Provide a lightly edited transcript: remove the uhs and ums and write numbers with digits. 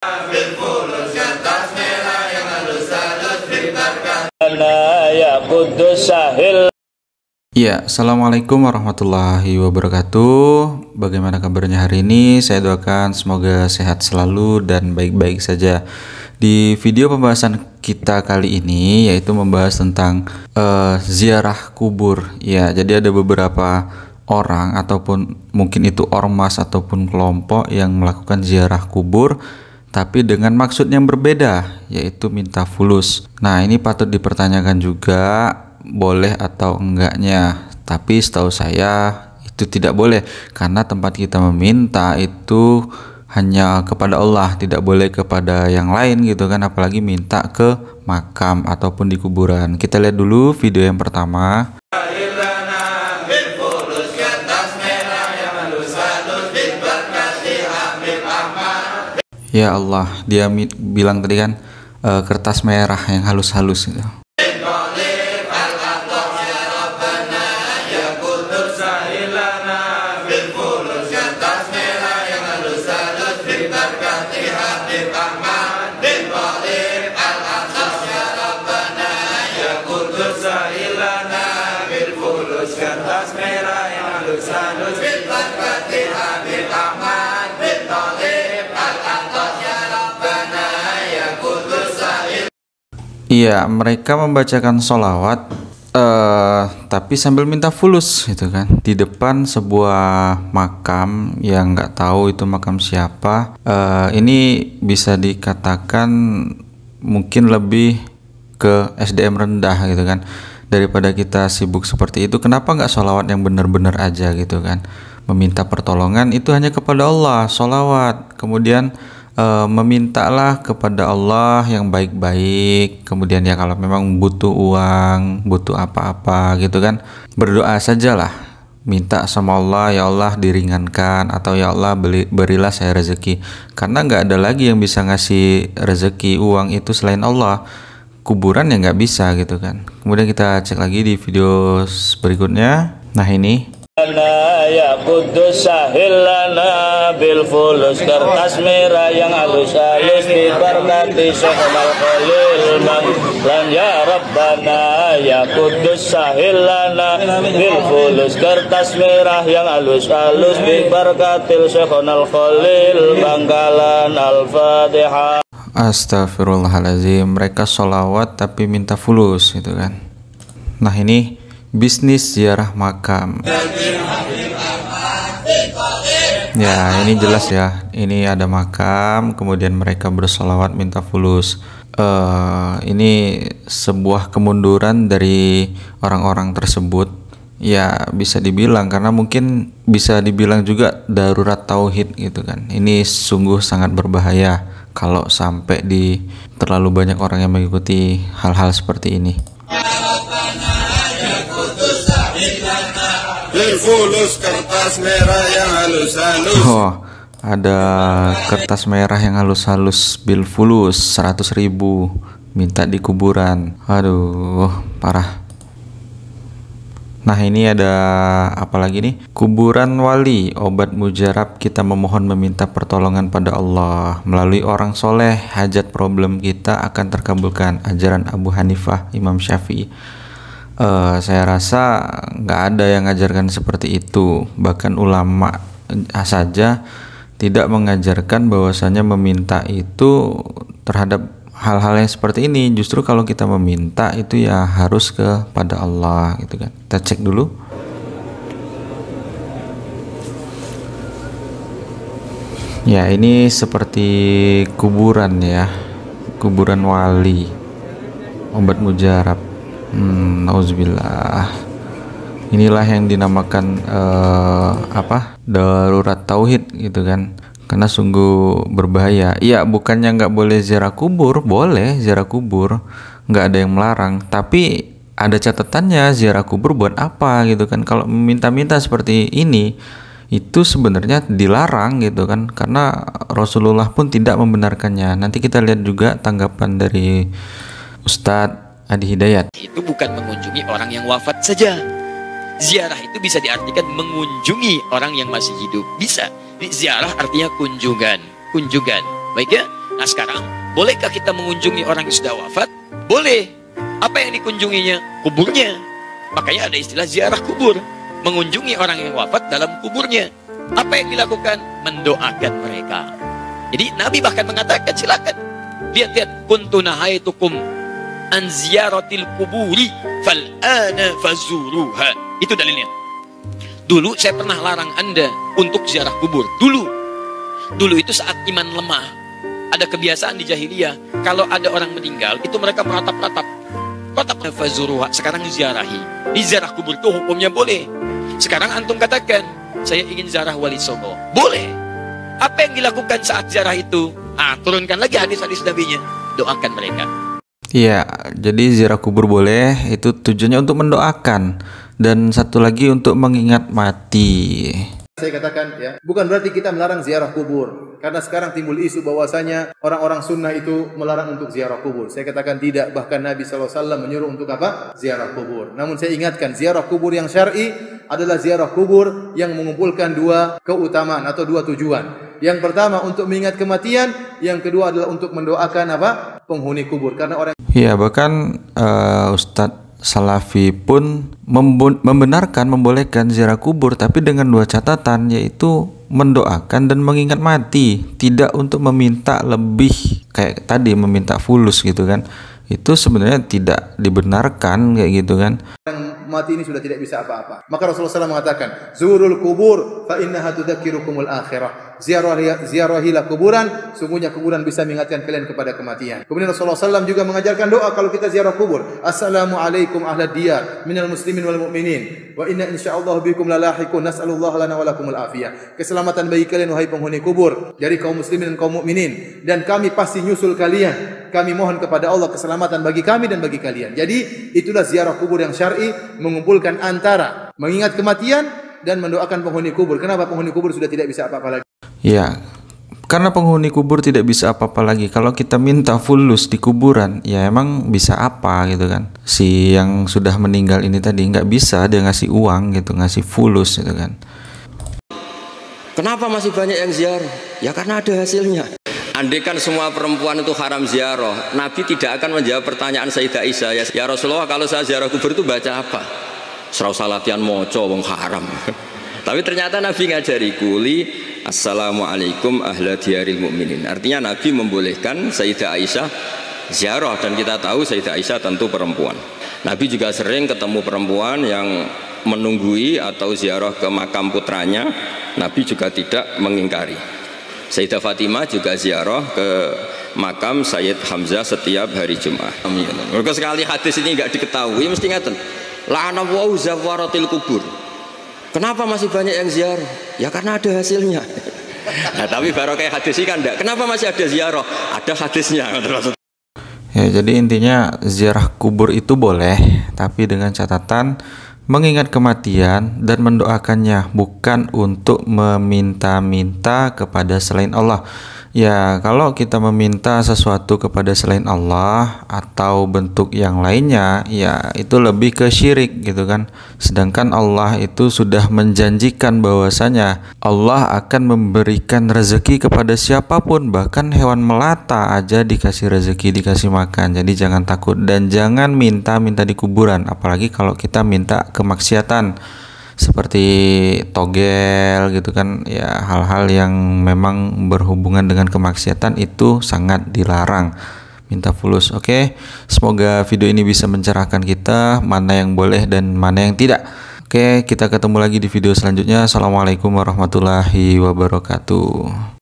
Ya, assalamualaikum warahmatullahi wabarakatuh. Bagaimana kabarnya hari ini? Saya doakan semoga sehat selalu dan baik-baik saja. Di video pembahasan kita kali ini yaitu membahas tentang ziarah kubur. Ya, jadi ada beberapa orang ataupun mungkin itu ormas ataupun kelompok yang melakukan ziarah kubur tapi dengan maksud yang berbeda, yaitu minta fulus. Nah, ini patut dipertanyakan juga boleh atau enggaknya. Tapi setahu saya itu tidak boleh, karena tempat kita meminta itu hanya kepada Allah, tidak boleh kepada yang lain gitu kan, apalagi minta ke makam ataupun di kuburan. Kita lihat dulu video yang pertama. Ya Allah, dia bilang tadi kan kertas merah yang halus-halus gitu. Iya, mereka membacakan sholawat tapi sambil minta fulus gitu kan, di depan sebuah makam yang nggak tahu itu makam siapa. Ini bisa dikatakan mungkin lebih ke SDM rendah gitu kan, daripada kita sibuk seperti itu. Kenapa nggak sholawat yang benar-benar aja gitu kan, meminta pertolongan itu hanya kepada Allah, sholawat, kemudian memintalah kepada Allah yang baik-baik. Kemudian ya kalau memang butuh uang, butuh apa-apa gitu kan, berdoa sajalah, minta sama Allah, ya Allah diringankan, atau ya Allah berilah saya rezeki. Karena nggak ada lagi yang bisa ngasih rezeki uang itu selain Allah. Kuburan ya nggak bisa gitu kan. Kemudian kita cek lagi di video berikutnya. Nah ini. Ya Kudus sahilana bil fulus, kertas merah yang halus-halus diberkati Syekhonal Khalil Bangkalan. Ya Rabbana ya Kudus sahilana bil fulus, kertas merah yang halus-halus diberkati Syekhonal Khalil Bangkalan. Al-Fatihah. Astagfirullahaladzim, mereka sholawat tapi minta fulus gitu kan. Nah ini bisnis ziarah makam. Ya ini jelas ya, ini ada makam kemudian mereka bersolawat minta fulus. Ini sebuah kemunduran dari orang-orang tersebut. Ya bisa dibilang, karena mungkin bisa dibilang juga darurat tauhid gitu kan. Ini sungguh sangat berbahaya kalau sampai terlalu banyak orang yang mengikuti hal-hal seperti ini. Fulus, kertas merah yang halus-halus. Oh, ada kertas merah yang halus-halus bil fulus 100.000 minta di kuburan. Aduh, parah. Nah ini ada apa lagi nih? Kuburan wali, obat mujarab kita memohon meminta pertolongan pada Allah. Melalui orang soleh, hajat problem kita akan terkabulkan. Ajaran Abu Hanifah, Imam Syafi'i. Saya rasa nggak ada yang mengajarkan seperti itu. Bahkan ulama saja tidak mengajarkan bahwasanya meminta itu terhadap hal-hal yang seperti ini. Justru kalau kita meminta itu ya harus kepada Allah gitu kan. Kita cek dulu. Ya ini seperti kuburan ya, kuburan wali, obat mujarab. Nauzubillah. Inilah yang dinamakan darurat tauhid gitu kan, karena sungguh berbahaya. Iya, bukannya nggak boleh ziarah kubur, boleh ziarah kubur, nggak ada yang melarang, tapi ada catatannya, ziarah kubur buat apa gitu kan. Kalau meminta-minta seperti ini itu sebenarnya dilarang gitu kan, karena Rasulullah pun tidak membenarkannya. Nanti kita lihat juga tanggapan dari Ustadz Adi Hidayat. Itu bukan mengunjungi orang yang wafat saja. Ziarah itu bisa diartikan mengunjungi orang yang masih hidup. Bisa. Ziarah artinya kunjungan. Kunjungan. Baik ya? Nah sekarang, bolehkah kita mengunjungi orang yang sudah wafat? Boleh. Apa yang dikunjunginya? Kuburnya. Makanya ada istilah ziarah kubur. Mengunjungi orang yang wafat dalam kuburnya. Apa yang dilakukan? Mendoakan mereka. Jadi Nabi bahkan mengatakan, silakan. Lihat-lihat, kuntu nahaitukum an ziyaratil kuburi fal'ana fazuruha. Itu dalilnya. Dulu saya pernah larang Anda untuk ziarah kubur. Dulu itu saat iman lemah. Ada kebiasaan di jahiliyah, kalau ada orang meninggal, itu mereka meratap-ratap. Ratap fazuruha, sekarang ziarahi. Di ziarah kubur itu hukumnya boleh. Sekarang antum katakan, saya ingin ziarah Wali Songo. Boleh. Apa yang dilakukan saat ziarah itu? Turunkan lagi hadis-hadis nabinya. Doakan mereka. Iya, jadi ziarah kubur boleh, itu tujuannya untuk mendoakan. Dan satu lagi untuk mengingat mati. Saya katakan ya, bukan berarti kita melarang ziarah kubur. Karena sekarang timbul isu bahwasanya orang-orang sunnah itu melarang untuk ziarah kubur. Saya katakan tidak, bahkan Nabi SAW menyuruh untuk apa? Ziarah kubur. Namun saya ingatkan, ziarah kubur yang syar'i adalah ziarah kubur yang mengumpulkan dua keutamaan atau dua tujuan. Yang pertama untuk mengingat kematian, yang kedua adalah untuk mendoakan apa? Penghuni kubur. Karena orang Ya, bahkan Ustadz Salafi pun membolehkan ziarah kubur, tapi dengan dua catatan, yaitu mendoakan dan mengingat mati, tidak untuk meminta lebih kayak tadi meminta fulus gitu kan. Itu sebenarnya tidak dibenarkan kayak gitu kan. mati ini sudah tidak bisa apa-apa. Maka Rasulullah SAW mengatakan, "Zurul kubur fa innaha tudzakirukumul akhirah." Ziarahilah kuburan, sungguhnya kuburan bisa mengingatkan kalian kepada kematian. Kemudian Rasulullah SAW juga mengajarkan doa kalau kita ziarah kubur. Assalamualaikum ahlad diyar minal muslimin wal mu'minin wa inna insyaallah bikum lalahiqun nas'alullah lana wa lakumul afiyah. Keselamatan bagi kalian wahai penghuni kubur dari kaum muslimin dan kaum mukminin, dan kami pasti nyusul kalian. Kami mohon kepada Allah keselamatan bagi kami dan bagi kalian. Jadi itulah ziarah kubur yang syar'i, mengumpulkan antara mengingat kematian dan mendoakan penghuni kubur. Kenapa penghuni kubur sudah tidak bisa apa-apa lagi? Ya, karena penghuni kubur tidak bisa apa-apa lagi. Kalau kita minta fulus di kuburan, ya emang bisa apa gitu kan? Si yang sudah meninggal ini tadi nggak bisa dia ngasih uang gitu, ngasih fulus gitu kan. Kenapa masih banyak yang ziarah? Ya karena ada hasilnya. Andai kan semua perempuan itu haram ziarah, Nabi tidak akan menjawab pertanyaan Sayyidah Aisyah, ya Rasulullah kalau saya ziarah kubur itu baca apa? Serasa latihan moco wong haram. Tapi ternyata Nabi ngajari kuli assalamualaikum ahla diyaril mu'minin. Artinya Nabi membolehkan Sayyidah Aisyah ziarah, dan kita tahu Sayyidah Aisyah tentu perempuan. Nabi juga sering ketemu perempuan yang menunggui atau ziarah ke makam putranya, Nabi juga tidak mengingkari. Sayyidah Fatimah juga ziarah ke makam Sayyid Hamzah setiap hari Jumat. Mereka sekali hadis ini nggak diketahui mesti ngaten. La'ana wa zawaratil kubur. Kenapa masih banyak yang ziarah? Ya karena ada hasilnya. Nah, tapi baru kayak hadis ini kan enggak. Kenapa masih ada ziarah? Ada hadisnya. Ya, jadi intinya ziarah kubur itu boleh, tapi dengan catatan mengingat kematian dan mendoakannya, bukan untuk meminta-minta kepada selain Allah. Ya, kalau kita meminta sesuatu kepada selain Allah atau bentuk yang lainnya, ya itu lebih ke syirik gitu kan. Sedangkan Allah itu sudah menjanjikan bahwasanya Allah akan memberikan rezeki kepada siapapun, bahkan hewan melata aja dikasih rezeki, dikasih makan. Jadi jangan takut dan jangan minta-minta di kuburan, apalagi kalau kita minta kemaksiatan seperti togel gitu kan, ya hal-hal yang memang berhubungan dengan kemaksiatan itu sangat dilarang minta fulus. Oke, semoga video ini bisa mencerahkan kita mana yang boleh dan mana yang tidak. Oke, kita ketemu lagi di video selanjutnya. Assalamualaikum warahmatullahi wabarakatuh.